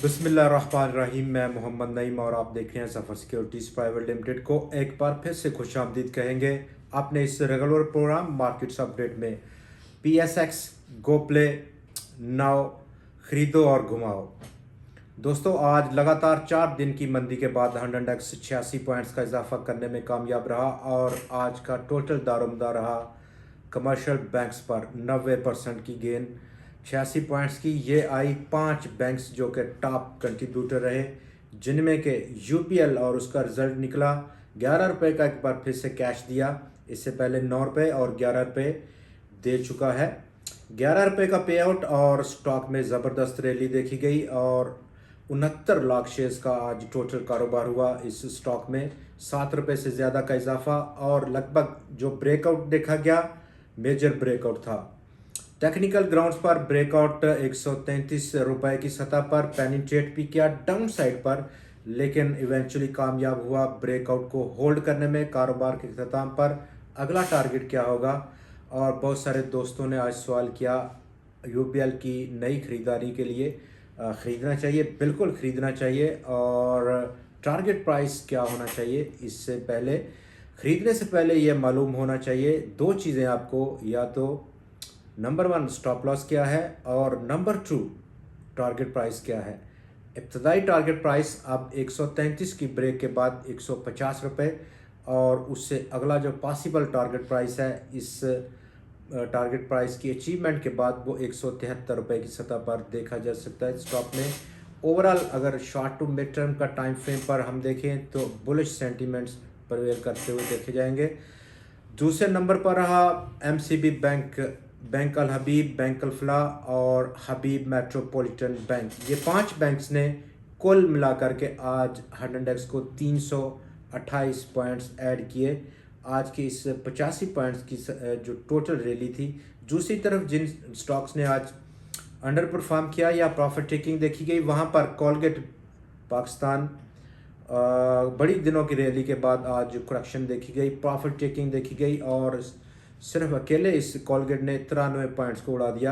बिस्मिल्लाहिर्रहमानिर्रहीम। मैं मोहम्मद नईम और आप देख रहे हैं सफ़र सिक्योरिटीज़ प्राइवेट लिमिटेड को। एक बार फिर से खुशामदीद कहेंगे अपने इस रेगुलर प्रोग्राम मार्केट्स अपडेट में। PSX गो प्ले नाउ, ख़रीदो और घुमाओ। दोस्तों, आज लगातार 4 दिन की मंदी के बाद हंड्रेड इंडेक्स 86 पॉइंट्स का इजाफा करने में कामयाब रहा और आज का टोटल दारोमदार रहा कमर्शियल बैंक्स पर 90% की गेन 86 पॉइंट्स की। ये आई 5 बैंक्स जो कि टॉप कंट्रीब्यूटर रहे, जिनमें के UPL और उसका रिजल्ट निकला 11 रुपये का। एक बार फिर से कैश दिया, इससे पहले 9 रुपये और 11 रुपये दे चुका है। 11 रुपये का पे आउट और स्टॉक में ज़बरदस्त रैली देखी गई और 69 लाख शेयर्स का आज टोटल कारोबार हुआ। इस स्टॉक में 7 रुपये से ज़्यादा का इजाफा और लगभग जो ब्रेकआउट देखा गया मेजर ब्रेकआउट था। टेक्निकल ग्राउंड्स पर ब्रेकआउट 133 रुपये की सतह पर पेनिट्रेट भी किया डाउन साइड पर, लेकिन इवेंचुअली कामयाब हुआ ब्रेकआउट को होल्ड करने में। कारोबार के अख्ताम पर अगला टारगेट क्या होगा, और बहुत सारे दोस्तों ने आज सवाल किया UPL की नई ख़रीदारी के लिए ख़रीदना चाहिए। बिल्कुल ख़रीदना चाहिए। और टारगेट प्राइस क्या होना चाहिए, इससे पहले ख़रीदने से पहले ये मालूम होना चाहिए 2 चीज़ें आपको, या तो नंबर 1 स्टॉप लॉस क्या है और नंबर 2 टारगेट प्राइस क्या है। इब्तदाई टारगेट प्राइस अब 133 की ब्रेक के बाद 150 रुपये, और उससे अगला जो पॉसिबल टारगेट प्राइस है इस टारगेट प्राइस की अचीवमेंट के बाद वो 173 रुपये की सतह पर देखा जा सकता है स्टॉक में। ओवरऑल अगर शॉर्ट टू मिड टर्म का टाइम फ्रेम पर हम देखें तो बुलिश सेंटीमेंट्स प्रवेल करते हुए देखे जाएंगे। दूसरे नंबर पर रहा MCB बैंक, बैंक अल हबीब, बैंक अल फलाह और हबीब मेट्रोपॉलिटन बैंक। ये 5 बैंक्स ने कुल मिलाकर के आज हंड्रेड इंडेक्स को 328 पॉइंट्स ऐड किए आज की इस 85 पॉइंट्स की जो टोटल रैली थी। दूसरी तरफ जिन स्टॉक्स ने आज अंडर परफॉर्म किया या प्रॉफिट टेकिंग देखी गई, वहाँ पर कोलगेट पाकिस्तान बड़ी दिनों की रैली के बाद आज करेक्शन देखी गई, प्रॉफिट टेकिंग देखी गई और सिर्फ अकेले इस कोलगेट ने 93 पॉइंट्स को उड़ा दिया।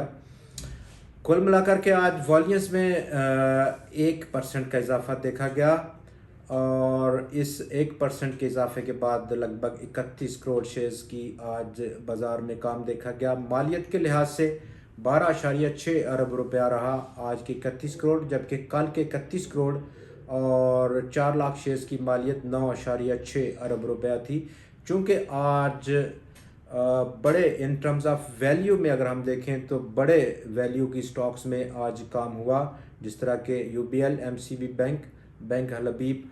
कुल मिलाकर के आज वॉल्यूम्स में 1% का इजाफा देखा गया और इस 1% के इजाफे के बाद लगभग 31 करोड़ शेयर्स की आज बाज़ार में काम देखा गया। मालियत के लिहाज से 12.6 अरब रुपया रहा आज की 31 करोड़, जबकि कल के 31 करोड़ और 4 लाख शेयर्स की मालियत 9.6 अरब रुपया थी। चूँकि आज बड़े इन टर्म्स ऑफ वैल्यू में अगर हम देखें तो बड़े वैल्यू की स्टॉक्स में आज काम हुआ, जिस तरह के UPL, MCB बैंक, बैंक अल हबीब।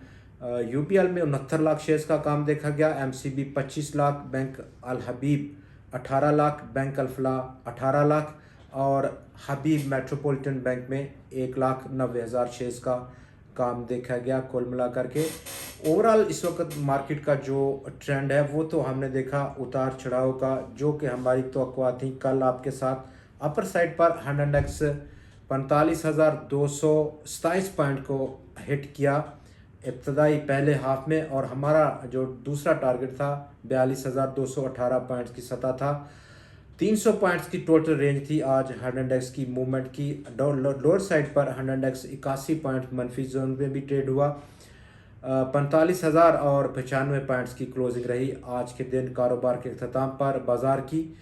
UPL में 69 लाख शेयर्स का काम देखा गया, MCB 25 लाख, बैंक अल हबीब 18 लाख, बैंक अल फलाह 18 लाख और हबीब मेट्रोपॉलिटन बैंक में 1,90,000 शेयर्स का काम देखा गया। कुल मिलाकर के ओवरऑल इस वक्त मार्केट का जो ट्रेंड है वो तो हमने देखा उतार चढ़ाव का, जो कि हमारी तवक्कुआ थी। कल आपके साथ अपर साइड पर हंड्रेड इंडेक्स 45,227 पॉइंट को हिट किया इब्तदाई पहले हाफ में, और हमारा जो दूसरा टारगेट था 42,218 पॉइंट्स की सतह था। 300 पॉइंट्स की टोटल रेंज थी आज हंड्रेड इंडेक्स की मूवमेंट की। लोअर साइड पर हंड्रेड इंडेक्स 81 पॉइंट मनफी जोन में भी ट्रेड हुआ। 45,000 और 95 पॉइंट्स की क्लोजिंग रही आज के दिन कारोबार के अख्ताम पर बाज़ार की।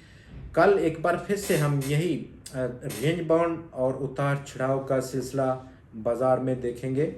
कल एक बार फिर से हम यही रेंज बाउंड और उतार चढ़ाव का सिलसिला बाज़ार में देखेंगे।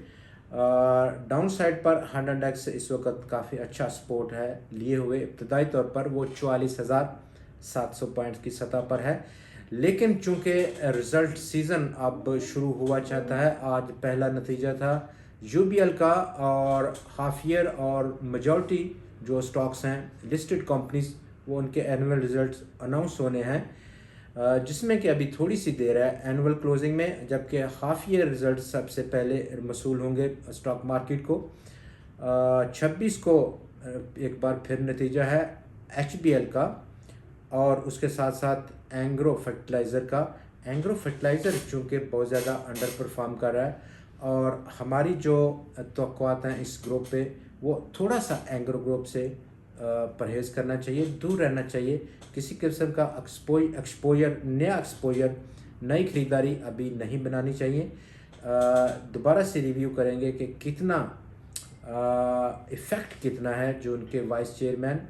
डाउन साइड पर हंड्रेड इंडेक्स इस वक्त काफ़ी अच्छा सपोर्ट है लिए हुए, इब्तदाई तौर पर वो 44,700 पॉइंट्स की सतह पर है। लेकिन चूंकि रिज़ल्ट सीज़न अब शुरू हुआ चाहता है, आज पहला नतीजा था UPL का और हाफ ईयर और मेजॉरिटी जो स्टॉक्स हैं लिस्टेड कंपनीज वो उनके एनुअल रिजल्ट्स अनाउंस होने हैं, जिसमें कि अभी थोड़ी सी देर है एनुअल क्लोजिंग में, जबकि हाफ ईयर रिजल्ट सबसे पहले मसूल होंगे स्टॉक मार्केट को। 26 को एक बार फिर नतीजा है HBL का और उसके साथ साथ एंग्रो फर्टिलाइज़र का। एंग्रो फर्टिलाइज़र चूँकि बहुत ज़्यादा अंडर परफॉर्म कर रहा है और हमारी जो तवक्कुआत हैं इस ग्रुप पे वो थोड़ा सा एंग्रो ग्रुप से परहेज़ करना चाहिए, दूर रहना चाहिए। किसी किस्म का नया एक्सपोजर, नई ख़रीदारी अभी नहीं बनानी चाहिए। दोबारा से रिव्यू करेंगे कि कितना इफ़ेक्ट कितना है जो उनके वाइस चेयरमैन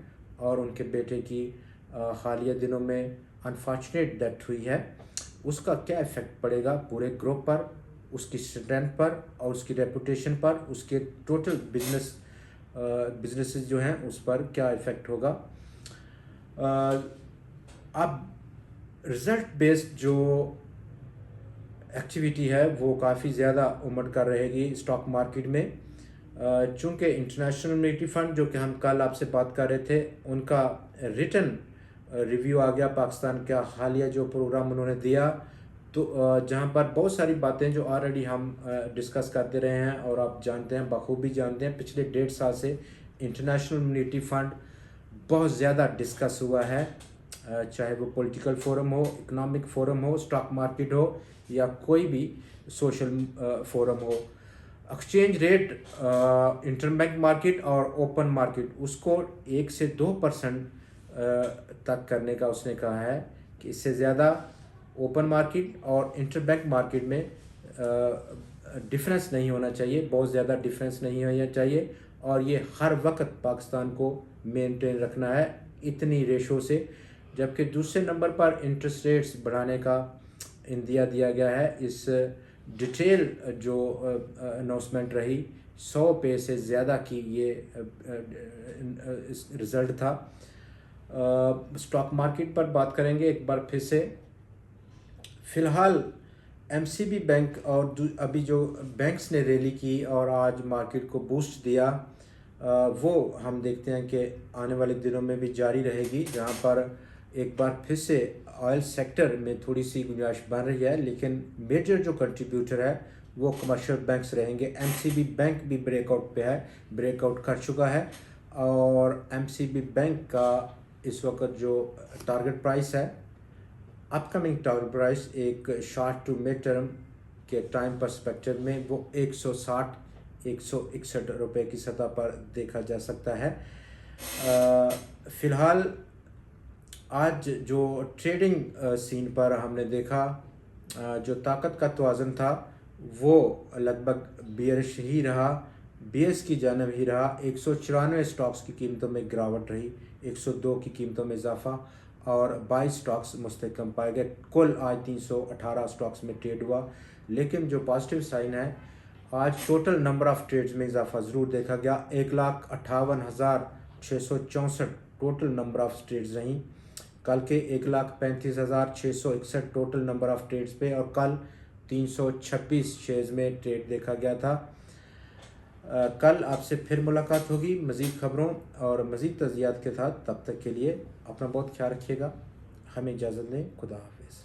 और उनके बेटे की हालिया दिनों में अनफॉर्चुनेट डेथ हुई है, उसका क्या इफ़ेक्ट पड़ेगा पूरे ग्रुप पर, उसकी स्ट्रेंथ पर और उसकी रेपुटेशन पर, उसके टोटल बिजनेसेस जो हैं उस पर क्या इफ़ेक्ट होगा। अब रिज़ल्ट बेस्ड जो एक्टिविटी है वो काफ़ी ज़्यादा उमड़ कर रहेगी स्टॉक मार्केट में, चूँकि इंटरनेशनल मॉनेटरी फंड जो कि हम कल आपसे बात कर रहे थे उनका रिटन रिव्यू आ गया पाकिस्तान का हालिया जो प्रोग्राम उन्होंने दिया, तो जहाँ पर बहुत सारी बातें जो ऑलरेडी हम डिस्कस करते रहे हैं और आप जानते हैं, बखूबी जानते हैं, पिछले 1.5 साल से इंटरनेशनल मॉनेटरी फंड बहुत ज़्यादा डिस्कस हुआ है, चाहे वो पॉलिटिकल फोरम हो, इकोनॉमिक फोरम हो, स्टॉक मार्केट हो या कोई भी सोशल फोरम हो। एक्सचेंज रेट इंटरबैंक मार्केट और ओपन मार्केट उसको 1 से 2% तक करने का उसने कहा है कि इससे ज़्यादा ओपन मार्केट और इंटरबैंक मार्केट में डिफरेंस नहीं होना चाहिए, बहुत ज़्यादा डिफरेंस नहीं होना चाहिए, और ये हर वक्त पाकिस्तान को मेंटेन रखना है इतनी रेशो से। जबकि दूसरे नंबर पर इंटरेस्ट रेट्स बढ़ाने का इंदिया दिया गया है। इस डिटेल जो अनाउंसमेंट रही 100 पे से ज़्यादा की ये रिज़ल्ट था। स्टॉक मार्केट पर बात करेंगे एक बार फिर से। फ़िलहाल एमसीबी बैंक और अभी जो बैंक्स ने रैली की और आज मार्केट को बूस्ट दिया, वो हम देखते हैं कि आने वाले दिनों में भी जारी रहेगी, जहां पर एक बार फिर से ऑयल सेक्टर में थोड़ी सी गुंजाइश बन रही है, लेकिन मेजर जो कंट्रीब्यूटर है वो कमर्शियल बैंक्स रहेंगे। एमसीबी बैंक भी ब्रेकआउट पे है, ब्रेकआउट कर चुका है, और एमसीबी बैंक का इस वक्त जो टारगेट प्राइस है, अपकमिंग टारगेट प्राइस एक शॉर्ट टू मिड टर्म के टाइम पर्सपेक्टिव में वो 160-161 रुपये की सतह पर देखा जा सकता है। फ़िलहाल आज जो ट्रेडिंग सीन पर हमने देखा, जो ताकत का तवाज़ुन था वो लगभग बियरिश ही रहा, बीएस की जानब ही रहा। 194 स्टॉक्स की कीमतों में गिरावट रही, 102 की कीमतों में इजाफा, और 22 स्टॉक्स मुस्तहकम पाए गए। कुल आज 318 स्टॉक्स में ट्रेड हुआ। लेकिन जो पॉजिटिव साइन है, आज टोटल नंबर ऑफ़ ट्रेड्स में इजाफा ज़रूर देखा गया। 1,58,664 टोटल नंबर ऑफ़ ट्रेड्स रहीं, कल के 1,35,661 टोटल नंबर ऑफ़ ट्रेड्स पे, और कल 326 शेयर्स में ट्रेड देखा गया था। कल आपसे फिर मुलाकात होगी मज़ीद ख़बरों और मज़ीद तज़ियात के साथ। तब तक के लिए अपना बहुत ख्याल रखिएगा, हमें इजाज़त दें। खुदा हाफ़िज़।